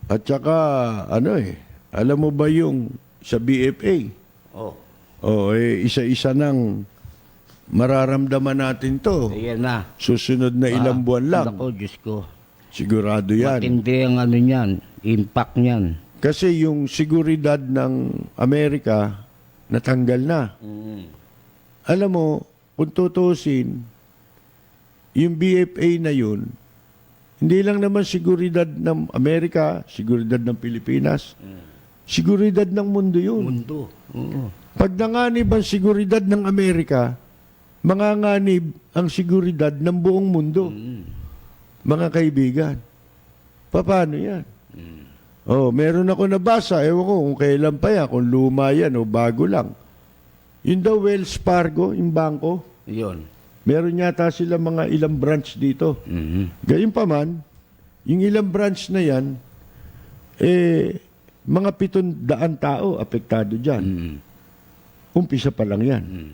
At saka, alam mo ba yung sa BFA? Oh, Isa-isa nang mararamdaman natin to. ayan na. Susunod na ilang buwan lang. Ako, Diyos ko. Sigurado yan. Matindi ang ano niyan, impact niyan. Kasi yung seguridad ng Amerika, natanggal na. Alam mo, kung tutusin, yung BFA na yun, hindi lang naman seguridad ng Amerika, seguridad ng Pilipinas, seguridad ng mundo yun. Mundo. Oo. Pag nanganib ang seguridad ng Amerika, manganganib ang seguridad ng buong mundo. Mga kaibigan, paano yan? Meron ako nabasa, ewan ko kung kailan pa yan, kung luma yan o bago lang. Yung daw Wells Fargo, yung bangko, Yun. meron yata sila mga ilang branch dito. Gayunpaman, yung ilang branch na yan, mga 700 tao apektado dyan. Umpisa pa lang yan.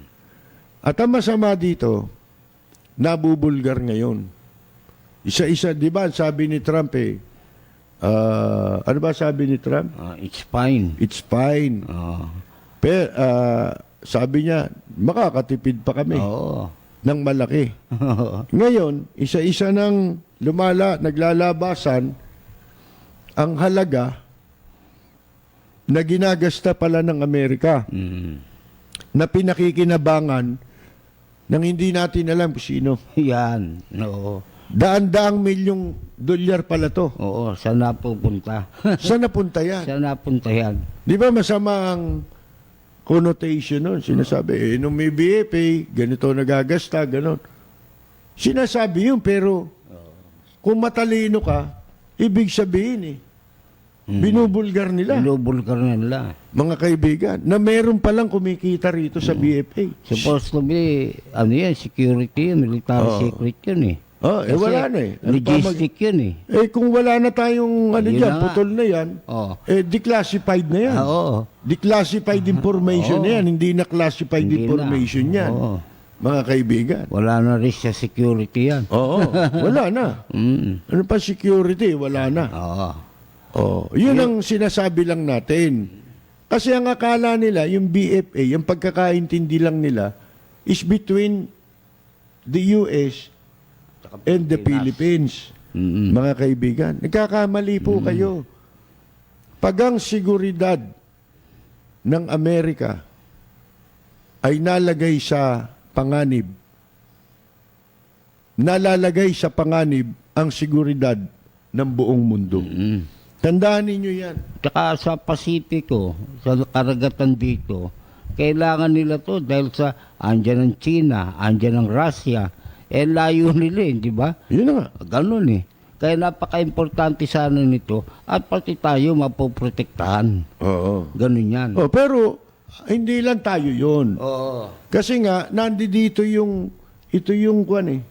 At ang masama dito, nabubulgar ngayon. Isa-isa, di ba, sabi ni Trump ano ba sabi ni Trump? It's fine. It's fine. Pero, sabi niya, makakatipid pa kami Oo. ng malaki. Ngayon, isa-isa nang naglalabasan ang halaga na ginagasta pala ng Amerika na pinakikinabangan ng hindi natin alam kung sino. Yan. Oo. Daan-daang milyong dolyar pala to. Oo. Saan napupunta? Saan napunta yan? Saan napunta yan? Di ba masama ang connotation nun? Sinasabi, nung may BFA, ganito nagagasta, ganon. Sinasabi yun, pero kung matalino ka, ibig sabihin binubulgar nila. Binubulgar na nila. Mga kaibigan, na meron palang kumikita rito sa BFA. Supposed to be, ano yan, security, military secret yun Kasi wala na logistic yun kung wala na tayong Yun dyan, na nga. putol na yan, declassified na yan. Oo. Declassified information na yan, hindi na classified Hindi information na. yan. Oo. Mga kaibigan. Wala na risk sa security yan. Oo, wala na. Ano pa security? Wala na. Yun ang sinasabi lang natin. Kasi ang akala nila, yung BFA, yung pagkakaintindi lang nila, is between the US and the Philippines. Mga kaibigan, nagkakamali po kayo. Pag ang seguridad ng Amerika ay nalalagay sa panganib ang seguridad ng buong mundo. Tandaan ninyo yan. Tsaka sa Pasipiko, sa karagatan dito, kailangan nila to dahil sa andyan ang China, andyan ang Russia, layo nila di ba? Yun na nga. Ganun Kaya napaka-importante sana nito at pati tayo mapoprotektahan. Oo. Ganun yan. Pero hindi lang tayo yun. Oo. Kasi nga, ito yung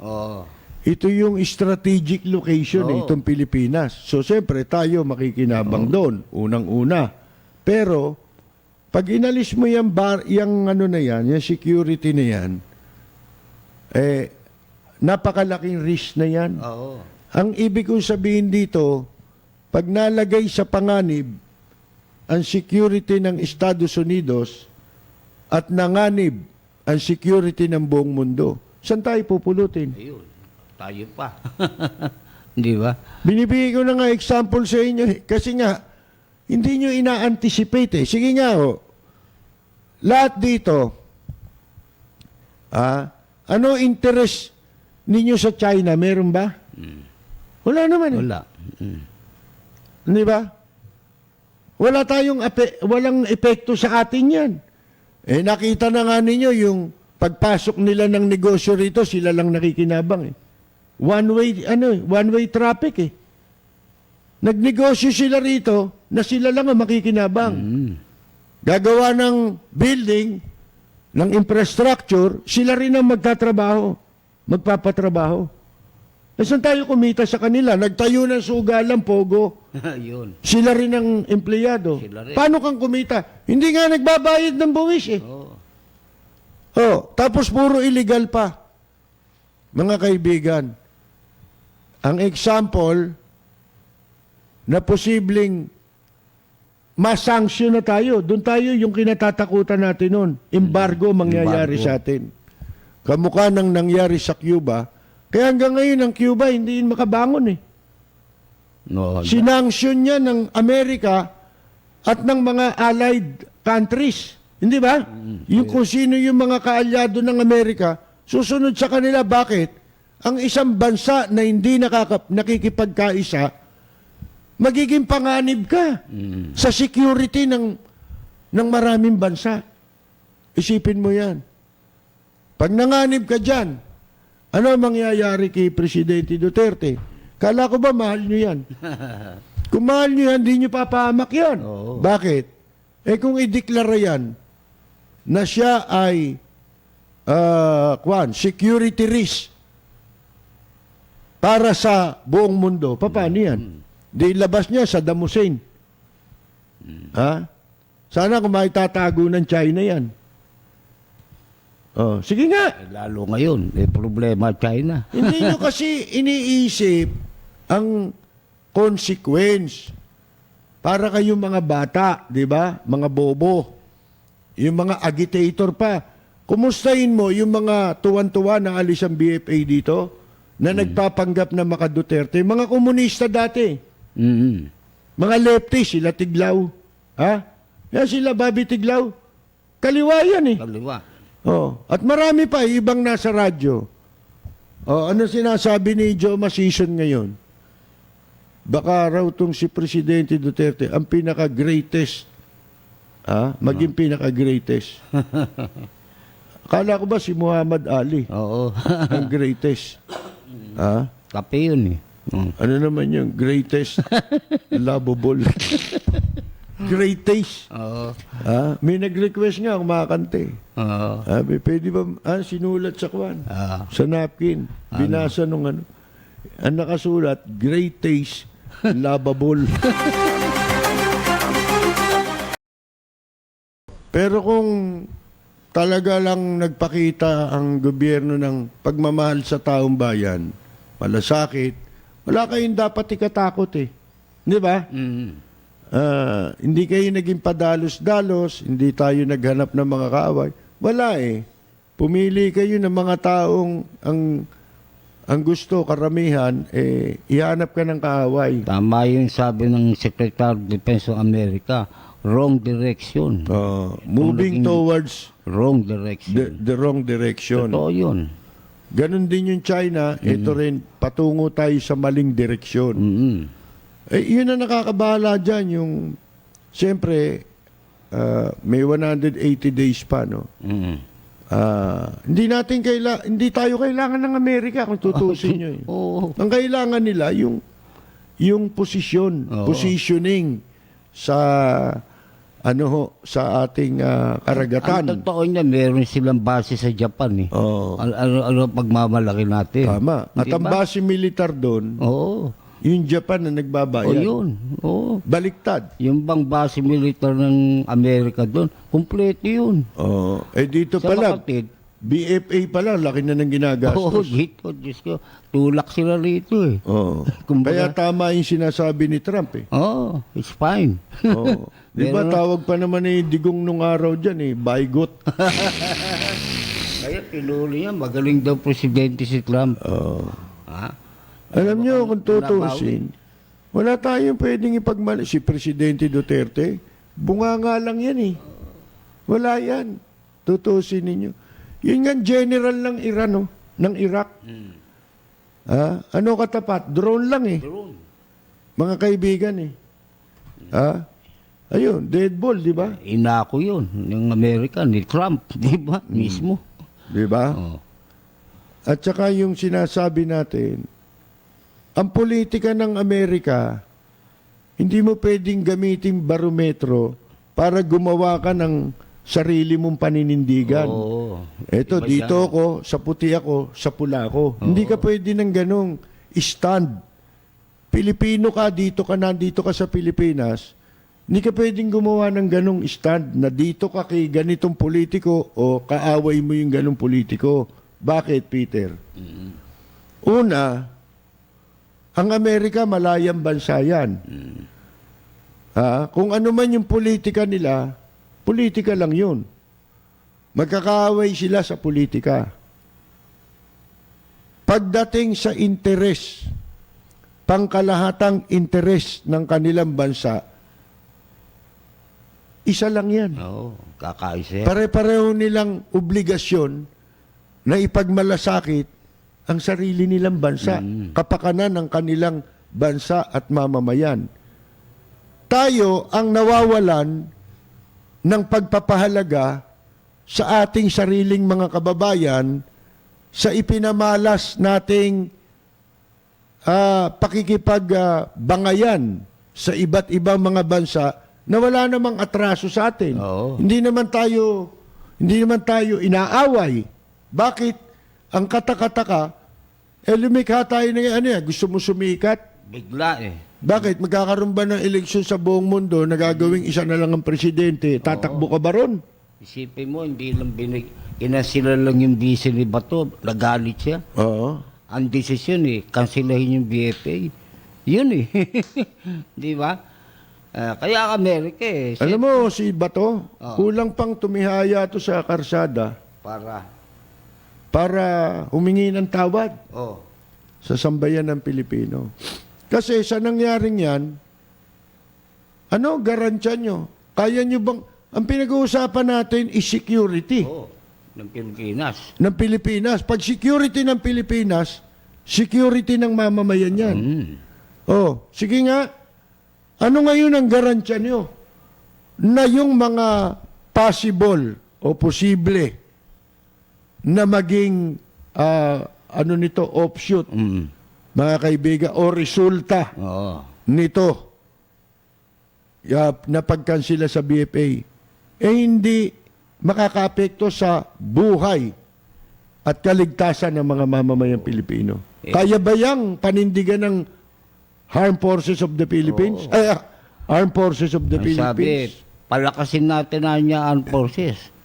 Oo. ito yung strategic location itong Pilipinas. So, siyempre, tayo makikinabang doon, unang-una. Pero, pag inalis mo yung yung security na yan, napakalaking risk na yan. Oo. Ang ibig kong sabihin dito, pag nalagay sa panganib ang security ng Estados Unidos at nanganib ang security ng buong mundo, saan tayo pupulutin? Ayun. Tayo pa. Di ba? Binibigay ko na nga example sa inyo kasi nga, hindi nyo ina-anticipate Sige nga lahat dito, ano interest ninyo sa China? Meron ba? Wala naman Wala. Di ba? Wala walang epekto sa atin yan. Nakita na nga ninyo yung pagpasok nila ng negosyo rito, sila lang nakikinabang one-way traffic Nagnegosyo sila rito na sila lang ang makikinabang. Gagawa ng building, ng infrastructure, sila rin ang magpapatrabaho. Saan tayo kumita sa kanila? Nagtayo ng sugalang, pogo. Yun. Sila rin ang empleyado. Sila rin. Paano kang kumita? Hindi nga nagbabayad ng buwis tapos puro illegal pa. Mga kaibigan, ang example na posibleng masanksyon na tayo. Doon tayo yung kinatatakutan natin noon. Embargo mangyayari Embargo. sa atin. Kamukha ng nangyari sa Cuba. Kaya hanggang ngayon ang Cuba hindi yun makabangon eh. No, Sinanksyon niya ng Amerika at ng mga allied countries. Hindi ba? Yung kung sino yung mga kaalyado ng Amerika, susunod sa kanila. Bakit? Ang isang bansa na hindi nakikipagkaisa, magiging panganib ka sa security ng maraming bansa. Isipin mo yan. Pag nanganib ka dyan, ano ang mangyayari kay Presidente Duterte? Kala ko ba mahal nyo yan? Kung mahal nyo yan, hindi nyo papahamak yan. Oo. Bakit? Kung ideklara yan na siya ay security risk para sa buong mundo, paano yan? Di labas niya sa Saddam Hussein. Ha? Sana kung maitatago ng China yan. Oh, sige nga. lalo ngayon, may problema China. Hindi nyo kasi iniisip ang consequence para kayong mga bata, di ba? Mga bobo. Yung mga agitator pa. Kumustahin mo yung mga tuwan-tuwa na alis ang BFA dito na nagpapanggap na maka-Duterte. Mga komunista dati. Mga leftist, sila Tiglaw. Ha? Yan sila Bobby Tiglaw. Kaliwa yan eh. Kaliwa. Oh, at marami pa ibang nasa radyo. Oh, ano sinasabi ni Joe Masison ngayon? Baka raw tong si Presidente Duterte ang pinaka-greatest. Maging pinaka-greatest. Akala ko ba si Muhammad Ali Oo. ang greatest? Kape yun eh. Ano naman yung greatest lovable? Greatest. Oo. May nag-request nga kung makakante. Oo. Pwede ba, sinulat sa kwan? Ah. Sa napkin. Binasa nung ano. Ang nakasulat, great taste, lovable. Pero kung talaga lang nagpakita ang gobyerno ng pagmamahal sa taong bayan, malasakit, wala kayong dapat ikatakot eh. Di ba? Hindi kayo naging padalos-dalos, hindi tayo naghanap ng mga kaaway. Wala eh. Pumili kayo ng mga taong ang gusto, karamihan, ihanap ka ng kaaway. Tama yung sabi ng Secretary of Defense of America. Wrong direction. Moving towards Wrong direction. the wrong direction. Totoo yun. Ganon din yung China, ito rin, patungo tayo sa maling direksyon. Yun ang nakakabahala dyan, yung, siyempre, may 180 days pa, no? Hindi tayo kailangan ng Amerika kung tutusin nyo. Oo. Ang kailangan nila, yung positioning sa sa ating karagatan. Ang totoo niya, meron silang base sa Japan eh. Ano pagmamalaki natin. Tama. At ang base militar doon, Oo. yung Japan na O nagbabayad. yun. Oo. Baliktad. Yung bang base militar ng Amerika doon, kumpleto yun. Dito Sa pala, Makatid, BFA pala, laki na ng Oo, ginagastos. dito, Diyos ko. Tulak sila rito eh. Kaya Kumbaga- tama yung sinasabi ni Trump eh. Oo, it's fine. Di ba Meron- tawag pa naman ni Digong nung araw dyan eh, baygot. Kaya pinuli niya, magaling daw presidente si Trump. Ha? Alam nyo, kung tutusin, wala tayong pwedeng ipagmali. Si Presidente Duterte, bunganga lang yan eh. Wala yan. Tutusin ninyo. Yun nga general ng Iran, no? Ng Iraq. Ano katapat? Drone lang eh. Drone. Mga kaibigan eh. Ayun, dead ball, di ba? Inako yun, ng Amerika, ni Trump, di ba? Mismo. Di ba? Oo. At saka yung sinasabi natin, ang politika ng Amerika, hindi mo pwedeng gamitin barometro para gumawa ka ng sarili mong paninindigan. Oo. Eto, Iba dito siya. ako, sa puti ako, sa pula ako. Hindi ka pwede ng ganong stand. Pilipino ka, nandito ka sa Pilipinas, hindi ka pwedeng gumawa ng ganong stand na dito ka kay ganitong politiko o kaaway mo yung ganong politiko. Bakit, Peter? Una, Ang Amerika, malayang bansa yan. Kung ano man yung politika nila, politika lang yun. Magkakaaway sila sa politika. Pagdating sa interes, pangkalahatang interes ng kanilang bansa, isa lang yan. Oo, kakaisa yan. Pare-pareho nilang obligasyon na ipagmalasakit ang sarili nilang bansa, kapakanan ng kanilang bansa at mamamayan. Tayo ang nawawalan ng pagpapahalaga sa ating sariling mga kababayan sa ipinamalas nating pakikipagbangayan sa iba't ibang mga bansa na wala namang atraso sa atin. Oo. Hindi naman tayo inaaway. Bakit? Ang katakataka, lumikha tayo ng gusto mo sumikat? Bigla eh. Bakit? Magkakaroon ba ng eleksyon sa buong mundo na gagawing isa na lang ang presidente? Tatakbo ka ba ron? Isipin mo, hindi lang inasila lang yung vice ni Bato, nagalit siya. Oo. Ang desisyon kansilahin yung BFA. Yun eh. Di ba? Kaya Amerika Alam mo, si Bato, kulang pang tumihaya to sa karsada para humingi ng tawad sa sambayan ng Pilipino. Kasi sa nangyaring yan, ano garantiya nyo? Kaya nyo bang, ang pinag-uusapan natin is security ng Pilipinas. ng Pilipinas. Pag security ng Pilipinas, security ng mamamayan yan. Sige nga, ano ngayon ang garantiya nyo na yung mga possible o posible na maging offshoot, mga kaibigan, o resulta nito na pagkansila sa BFA, hindi makakaapekto sa buhay at kaligtasan ng mga mamamayang Pilipino. Kaya ba yang panindigan ng Armed Forces of the Philippines? Armed Forces of the Philippines. Sabi, palakasin natin na niya Armed Forces.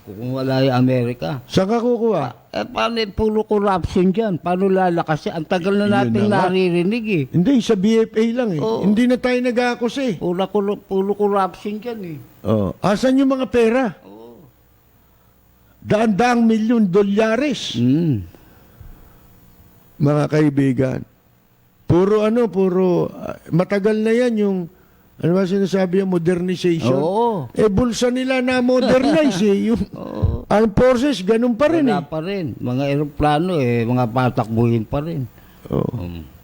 Kung wala yung Amerika. Saan ka kukuha? Paano puro corruption dyan? Paano lalakas? Ang tagal na natin naririnig eh. Hindi, sa BFA lang eh. Hindi na tayo nag-aakos eh. Puro corruption dyan eh. Asan yung mga pera? Daan-daang milyon dolyares. Mga kaibigan. Puro matagal na yan yung, ano ba sinasabi yung modernization? Bulsa nila na modernize eh. Yung Armed Forces, ganun pa rin Wala pa rin. Mga eroplano mga patakbuhin pa rin.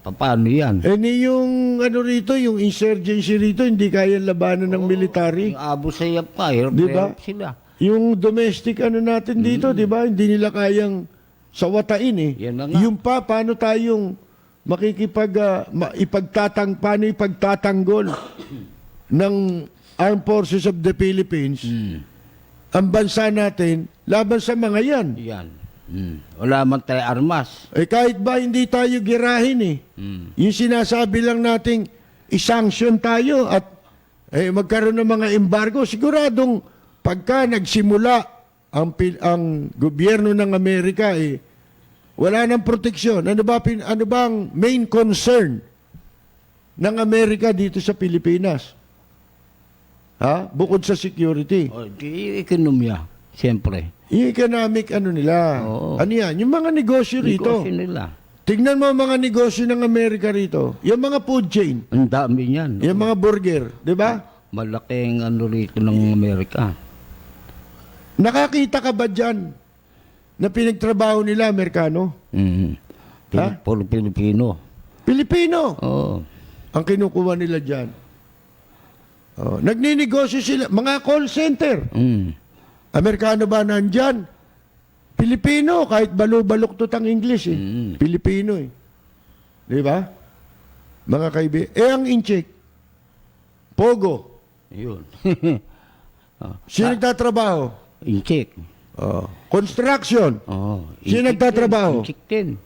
Paano yan? Yung rito, yung insurgency rito, hindi kaya labanan ng military. Yung Abu Sayyaf pa, hirap sila. Yung domestic natin dito, di ba? Hindi nila kayang sawatain eh. Yan na nga. Yung paano tayong paano ipagtatanggol ng Armed Forces of the Philippines, ang bansa natin, laban sa mga yan. Wala man tayo armas. Kahit ba hindi tayo girahin eh. Yung sinasabi lang nating isanction tayo at magkaroon ng mga embargo, siguradong pagka nagsimula ang gobyerno ng Amerika wala nang proteksyon. Ano bang main concern ng Amerika dito sa Pilipinas? Bukod sa security. Yung ekonomiya, siyempre. Yung economic nila. Ano yan? Yung mga negosyo rito. Negosyo nila. Tignan mo ang mga negosyo ng Amerika rito. Yung mga food chain. Ang dami niyan. Yung mga burger. Di ba? Malaking rito ng Amerika. Nakakita ka ba dyan na pinagtrabaho nila Amerikano? Puro Pilipino. Pilipino. Oo. Ang kinukuha nila dyan. Nagninegosyo sila. Mga call center. Amerikano ba nandyan? Pilipino. Kahit baluktot ang English Pilipino Di ba? Mga kaibigan. Ang incheck. Pogo. Yun. Sino nagtatrabaho? Incheck. Construction. Sino nagtatrabaho? Incheck din.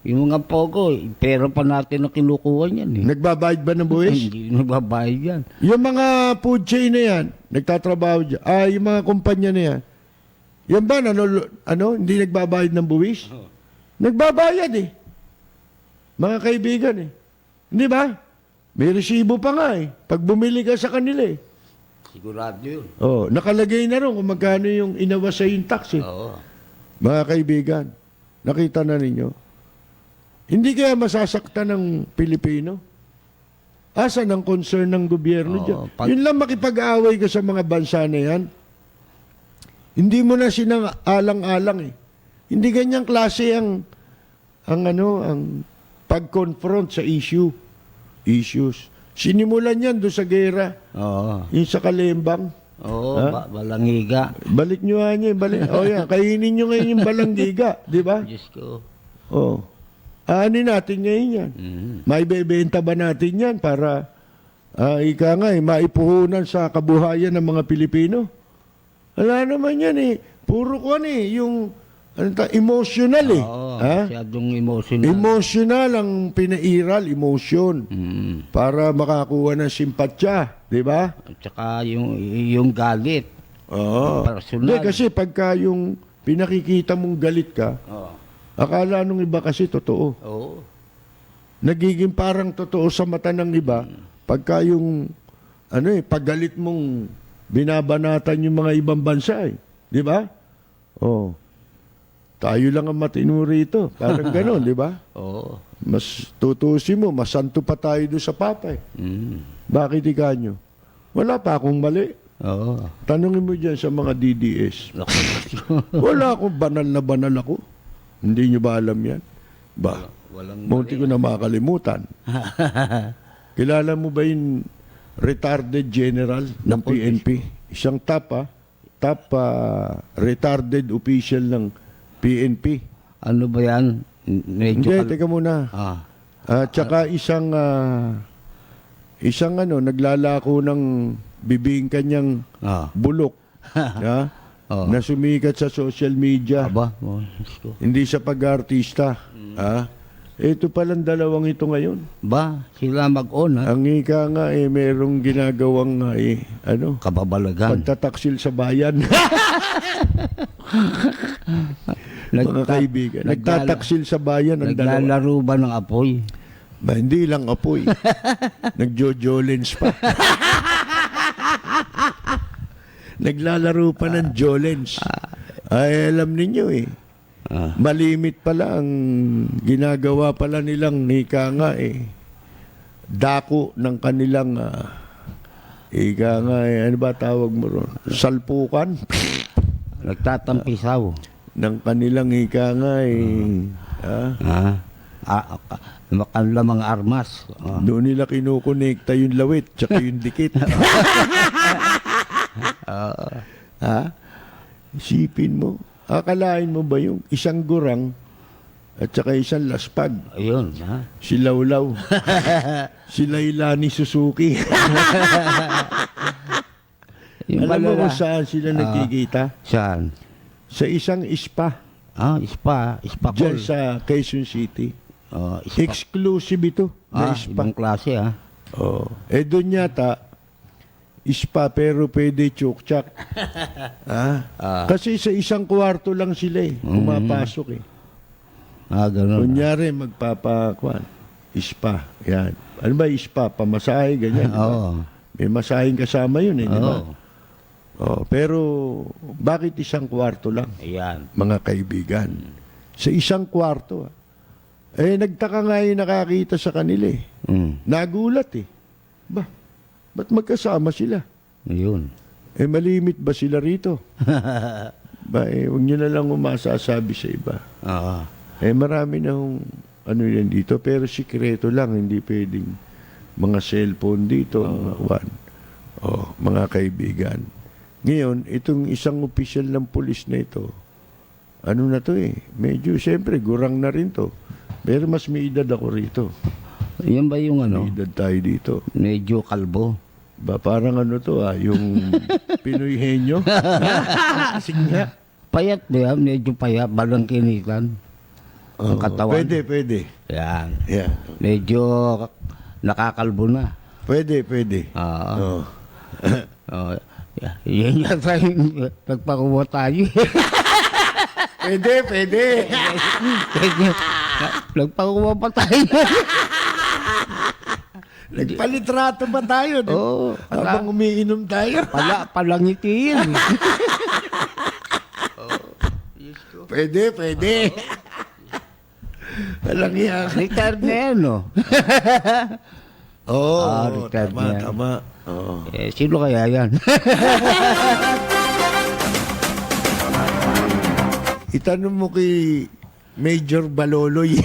Yung mga pogo, pera pa natin na kinukuha niyan Nagbabayad ba ng buwis? Hindi nagbabayad yan. Yung mga food chain na yan, nagtatrabaho dyan. Yung mga kumpanya na yan. Yan ba, hindi nagbabayad ng buwis? Nagbabayad Mga kaibigan eh. Hindi ba? May resibo pa nga eh. Pag bumili ka sa kanila eh. Sigurado yun. Oh, nakalagay na rin kung magkano yung inawas sa yung tax eh. Oo. Mga kaibigan, nakita na ninyo. Hindi kaya masasaktan ng Pilipino? Asan ang concern ng gobyerno Oo, dyan? pag- Yun lang makipag-away ka sa mga bansa na yan. Hindi mo na sinang alang-alang eh. Hindi ganyang klase ang pag-confront sa issues. Sinimulan yan doon sa gera, Oo. yung sa Kalembang. Oo, Ha? balangiga. Balik nyo nga niya, yan, kainin nyo ngayon yung balanggiga, di ba? Diyos ko. Oh. Aanin natin ngayon yan. May bebenta ba natin yan para maipuhunan sa kabuhayan ng mga Pilipino? Wala naman yan eh. Puro ko yung emotional eh. Oo, Ha? masyadong emotional. Emotional ang pinairal, emotion. Mm. Para makakuha ng simpatya, di ba? At saka yung galit. Oo. Personal. Hindi, kasi pagka yung pinakikita mong galit ka, Oo. akala nung iba kasi totoo. Oo. Nagiging parang totoo sa mata ng iba pagka yung paggalit mong binabanatan yung mga ibang bansa eh. Di ba? Oh. Tayo lang ang matino rito. Parang gano'n, di ba? Oo. Mas tutusin mo, mas santo pa tayo doon sa Papa eh. Mm. Bakit ikanyo? Wala pa akong mali. Oo. Tanungin mo dyan sa mga DDS. Naku. Wala akong banal na banal ako. Hindi nyo ba alam yan? Ba? Walang Munti ko na makalimutan. Kilala mo ba yung retarded general ng PNP? Isang top retarded official ng PNP. Ano ba yan? Medyo Hindi, teka muna. At saka isang naglalako ng bibing kanyang bulok. Ha? Oh. Na sumikat sa social media. Aba, oh, Diyos ko. Hindi sa pag-artista. Ha? Ito palang dalawang ito ngayon. Ba, sila mag-on ha? Ang ika nga merong ginagawang Kababalagan. pagtataksil sa bayan. Mga kaibigan. Nagtataksil sa bayan ang dalawa. Naglalaro ba ng apoy? Ba, hindi lang apoy. Nagjo-jolens pa. Naglalaro pa ng jolens. Ay, alam ninyo eh. Malimit pala ang ginagawa pala nilang ika nga eh. Dako ng kanilang ika nga eh. Ano ba tawag mo ron? Salpukan. Nagtatampisaw. Ng kanilang ika nga eh. Makanlamang armas. Doon nila kinukonekta yung lawit tsaka yung dikit. Isipin mo. Akalain mo ba yung isang gurang at saka isang laspag? Ayun, ha? Si Lawlaw. Si Lailani Suzuki. Yung Alam mo malala- kung saan sila nagkikita? Saan? Sa isang spa. Spa Diyan call. sa Quezon City. Spa. Exclusive ito. Na spa. Ibang klase, ha? Oh. Doon yata, spa pero pwede chuk-chak. Kasi sa isang kwarto lang sila eh. Pumapasok eh. Ganun. Kunyari magpapakuan. Spa. Yan. Ano ba spa? Pamasahe, ganyan. Diba? Oo. May masahing kasama yun eh. Di ba? Oo. Oh, pero bakit isang kwarto lang? Ayan. Mga kaibigan. Sa isang kwarto. Nagtaka nga yung nakakita sa kanila eh. Nagulat eh. Ba't magkasama sila? Ayun. Malimit ba sila rito? Huwag nyo na lang umasasabi sa iba. Marami na yan dito, pero sikreto lang, hindi pwedeng mga cellphone dito, mga kaibigan. Ngayon, itong isang opisyal ng pulis na ito, medyo, siyempre, gurang na rin to. Pero mas may edad ako rito. Yan ba yung May edad tayo dito. medyo kalbo? Parang yung Pinoy henyo. Sige. Payat ba yan? Medyo payat, balang kinitan. Ang katawan. Pwede. Yan. Yeah. Medyo nakakalbo na. Pwede. Oo. Yan yata yung nagpakuha tayo. Pwede. Nagpakuha pa tayo. Nagpalitrato ba tayo? Di? Oo. Habang umiinom tayo. Palangitiin. Pwede. Walang yan. Retired na yan, no? Oo, retired na yan. tama. Oo. Sino kaya yan? Itanong mo kay Major Baloloy.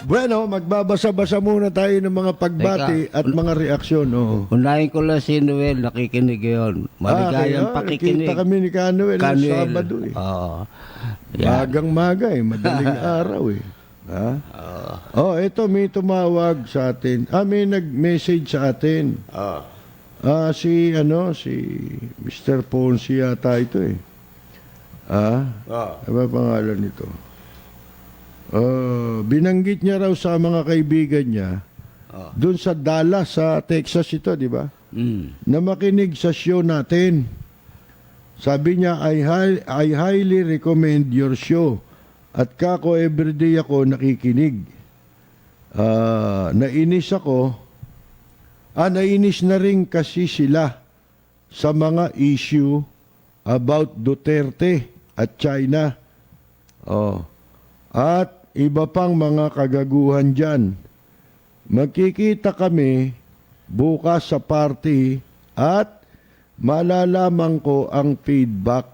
Bueno, magbabasa-basa muna tayo ng mga pagbati at mga reaksyon. Oo. Unahin ko lang si Noel, nakikinig yun. Maligayang pakikinig. Nakita kami ni Canuel ng Sabado eh. Oo. Yan. Magang-maga eh, madaling araw eh. Ha? Ito may tumawag sa atin. May nag-message sa atin. Si Mr. Ponce yata ito eh. Ano ba pangalan nito? Binanggit niya raw sa mga kaibigan niya doon sa Dallas, sa Texas ito, di ba? Na makinig sa show natin. Sabi niya, I highly recommend your show. At kako everyday ako nakikinig. Nainis ako. Nainis na rin kasi sila sa mga issue about Duterte at China. At iba pang mga kagaguhan dyan. Magkikita kami bukas sa party at malalaman ko ang feedback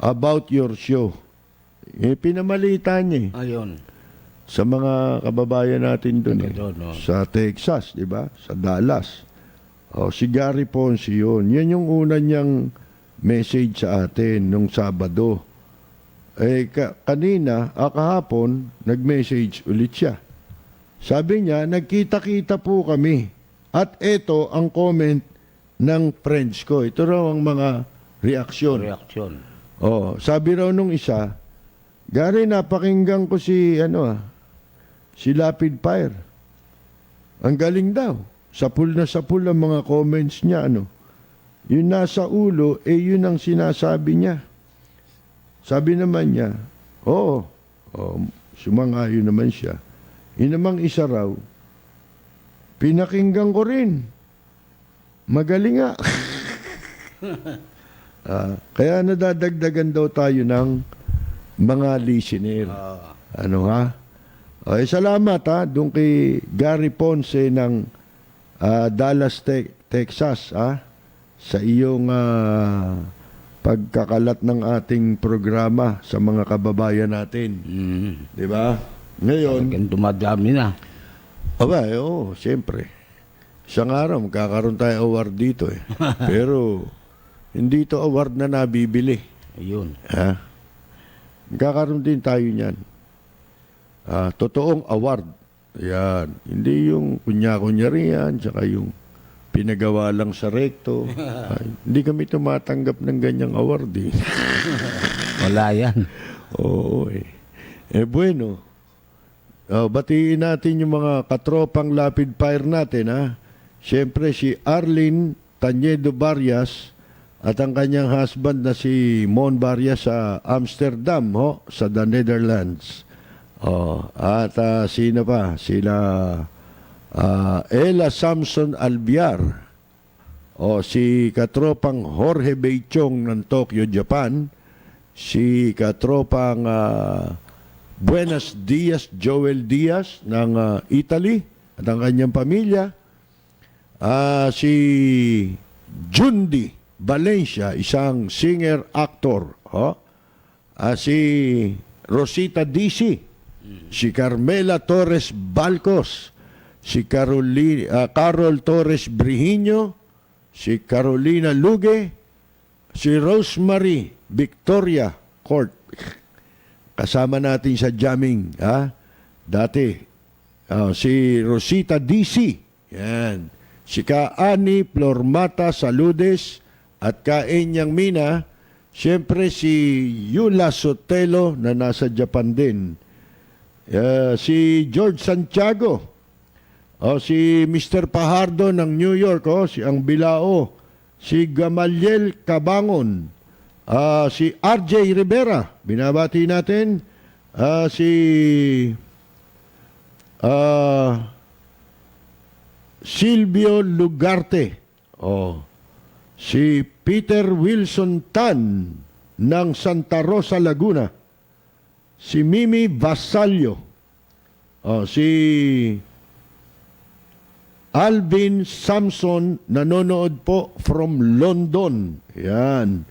about your show. Pinamalita niya Ayun. sa mga kababayan natin doon sa Texas, di ba? Sa Dallas. Si Gary Ponce yun. Yan yung una niyang message sa atin nung Sabado. Kanina, kahapon, nag-message ulit siya. Sabi niya, nagkita-kita po kami. At ito ang comment ng friends ko. Ito raw ang mga reaksyon. Sabi raw nung isa, Gary, napakinggan ko si Lapid Fire. Ang galing daw. Sapul na sapul ang mga comments niya. Yung nasa ulo, yun ang sinasabi niya. Sabi naman niya, sumangayon naman siya. Yun namang isa raw, pinakinggan ko rin. Magaling nga. Kaya nadadagdagan daw tayo ng mga listener. Salamat doon kay Gary Ponce ng Dallas, Texas, sa iyong pagkakalat ng ating programa sa mga kababayan natin. Di ba? Ngayon, dumadami na. siyempre. Isang araw, magkakaroon tayo award dito eh. Pero, hindi to award na nabibili. Ayun. Magkakaroon din tayo niyan. Totoong award. Yan. Hindi yung kunya-kunyari yan, tsaka yung pinagawa lang sa rekto. Hindi kami tumatanggap ng ganyang award eh. Wala yan. Oo eh. Bueno. Batiin natin yung mga katropang Lapid Fire natin Siyempre si Arlene Tanyedo Barrias at ang kanyang husband na si Mon Barrias sa Amsterdam sa the Netherlands. At sino pa? Sila Ella Samson Albiar. Si katropang Jorge Beichong ng Tokyo, Japan. Si katropang Buenos Dias Joel Diaz ng Italy at ang kanyang pamilya. Si Jundi Valencia, isang singer-actor. Si Rosita DC. Si Carmela Torres Balcos. Si Carol Torres Brihiño. Si Carolina Luge. Si Rosemary Victoria Court. Kasama natin sa jamming. Dati. Si Rosita DC. Yan. Si Kaani Flormata Saludes at Kaenyang Mina. Siyempre si Yula Sotelo na nasa Japan din. Si George Santiago. Si Mr. Pajardo ng New York. Si ang Bilao. si Gamaliel Cabangon, si RJ Rivera, binabati natin, si Silvio Lugarte, si Peter Wilson Tan ng Santa Rosa, Laguna, si Mimi Vasallo, si Alvin Samson, nanonood po from London. Yan.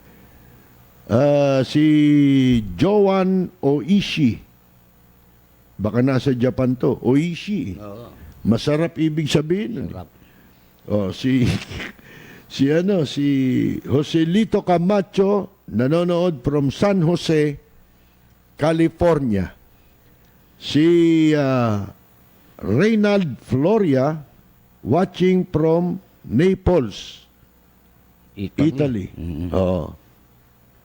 Si Joan Oishi. Baka nasa Japan to. Oishi. Oo. Masarap ibig sabihin. Sarap. Si si Joselito Camacho, nanonood from San Jose, California. Si Reynald Floria, watching from Naples, Italy.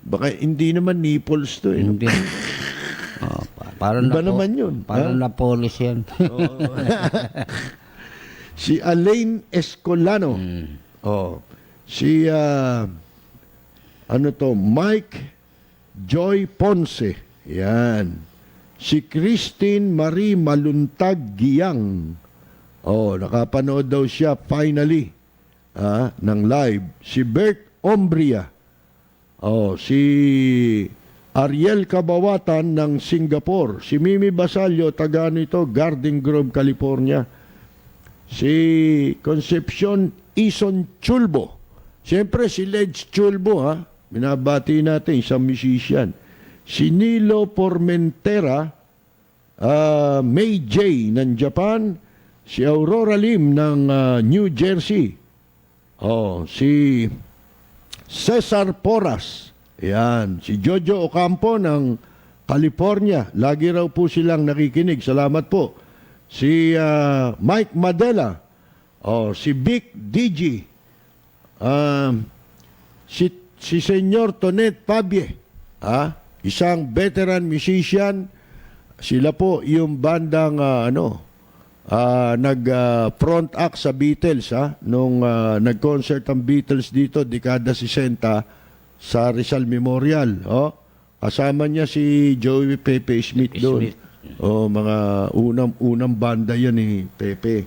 Baka hindi naman Naples to. Hindi. Parang Iba naman yun. Parang Napolis yan. Si Alain Escolano. Si Mike Joy Ponce. Yan. Si Christine Marie Maluntag Giyang. Nakapanood daw siya finally ng live. Si Bert Ombria. Si Ariel Kabawatan ng Singapore. Si Mimi Basalio, taga Garden Grove, California. Si Concepcion Ison Chulbo. Siyempre si Ledge Chulbo, binabati natin, isang musician. Si Nilo Formentera, May J ng Japan. Si Aurora Lim ng New Jersey. Si Cesar Porras. Yan. Si Jojo Ocampo ng California. Lagi raw po silang nakikinig. Salamat po. Si Mike Madela. Si Vic Digi. Si Senyor Tonet Pabie. Isang veteran musician. Sila po yung bandang nag-front act sa Beatles nung nag-concert ang Beatles dito dekada 60 sa Rizal Memorial. Kasama niya si Joey Pepe Smith doon. Mga unang banda yan ni Pepe.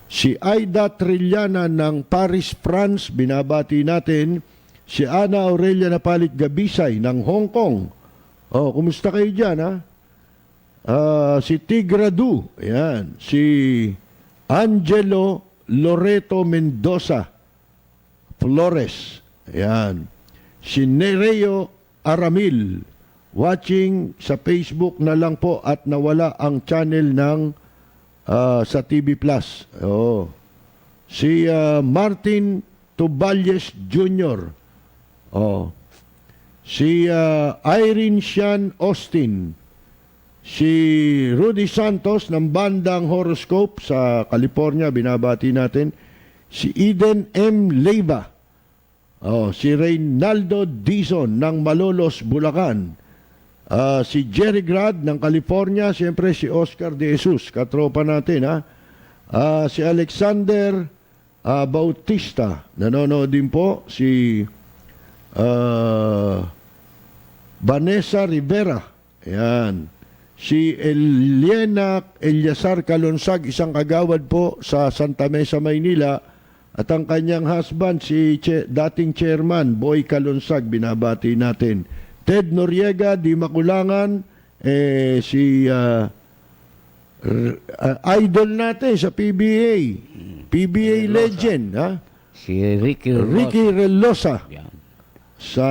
Si Aida Trillana ng Paris, France, binabati natin. Si Ana Aurelia Napalit Gabisay ng Hong Kong. Kumusta kayo dyan, si Tigra Du, ayan. Si Angelo Loreto Mendoza Flores, ayan. Si Nereo Aramil, watching sa Facebook na lang po at nawala ang channel ng sa TV Plus. Si Martin Tuballes Jr. Si Irene Sian Austin. Si Rudy Santos ng bandang Horoscope sa California, binabati natin. Si Eden M. Leiva. Si Reynaldo Dizon ng Malolos, Bulacan. Si Jerry Grad ng California. Siyempre si Oscar De Jesus, katropa natin. Si Alexander Bautista. Nanonood din po. Si Vanessa Rivera. Ayan. Si Eliana Eliasar Calonsag, isang kagawad po sa Santa Mesa, Maynila. At ang kanyang husband, si dating chairman, Boy Calonsag, binabati natin. Ted Noriega, di makulangan, si idol natin sa PBA. PBA legend, Si Ricky Relosa. Sa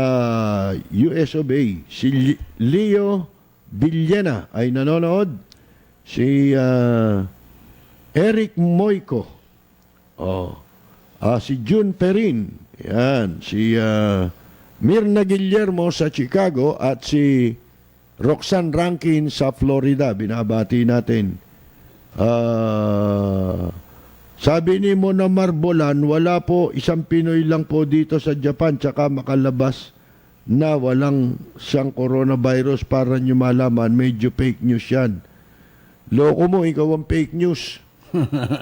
US of A. Si Leo Villena ay nanonood. Si Eric Moico. Si June Perin. Yan. Si Mirna Guillermo sa Chicago at si Roxanne Rankin sa Florida. Binabati natin. Sabi ni Mona Marbolan, wala po, isang Pinoy lang po dito sa Japan tsaka makalabas na walang siyang coronavirus para nyo malaman, medyo fake news yan. Loko mo, ikaw ang fake news.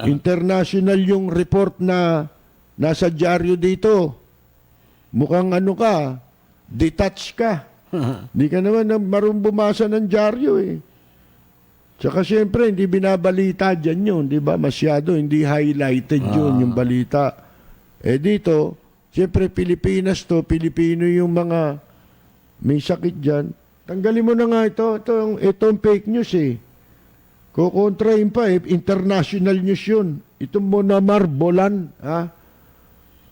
International yung report na nasa dyaryo dito. mukhang ano ka, detached ka. Hindi ka naman marunong bumasa ng dyaryo eh. Tsaka siyempre, hindi binabalita dyan yun, di ba? Masyado, hindi highlighted yun, yung balita. Eh dito, siyempre Pilipinas to, Pilipino yung mga may sakit dyan. Tanggalin mo na nga itong fake news eh. Kukontrahin pa eh, international news yun. Itong Mona Marbolan, ha?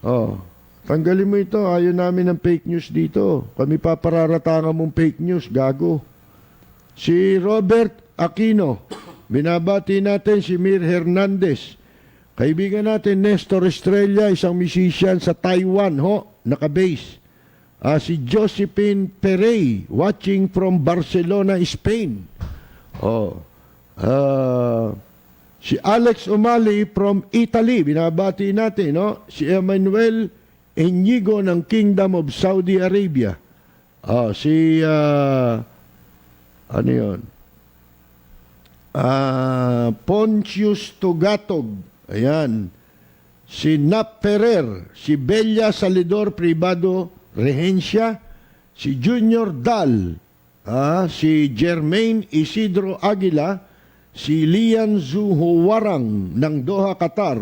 Oh, tanggalin mo ito, ayaw namin ng fake news dito. Kami papararatangan mong fake news, gago. Si Robert Aquino, binabati natin si Mir Hernandez. Kaibigan natin, Nestor Estrella, isang musician sa Taiwan, nakabase. Si Josephine Perey, watching from Barcelona, Spain. Si Alex Umali from Italy, binabati natin, Si Emmanuel Enigo ng Kingdom of Saudi Arabia. Ano yun? Pontius Tugatog, ayan. Si Nap Ferrer, si Bella Salidor Privado Regencia, si Junior Dal, si Jermaine Isidro Aguila, si Lian Zuhuwarang ng Doha, Qatar.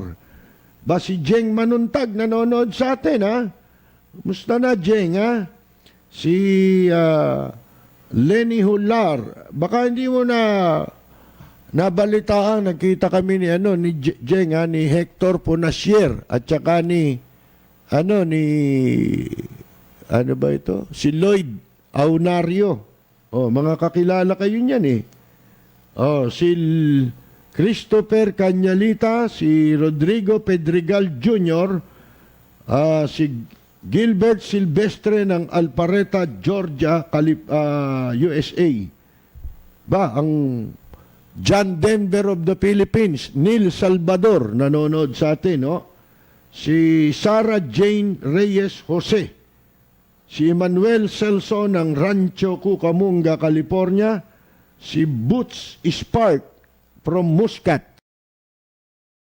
Si Jeng Manuntag nanonood sa atin, ha? Musta na, Jeng, ha? Si Lenny Hular, baka hindi mo na nabalitaan, nagkita kami ni Jeng, ni Hector Ponasier at saka si Lloyd Aunario. Mga kakilala kayo niyan eh. Si Christopher Cañalita, si Rodrigo Pedregal Jr., si Gilbert Silvestre ng Alpharetta, Georgia, USA. Ang John Denver of the Philippines, Neil Salvador, nanonood sa atin, Si Sarah Jane Reyes Jose, si Emmanuel Celso ng Rancho Cucamonga, California, si Boots Spark from Muscat,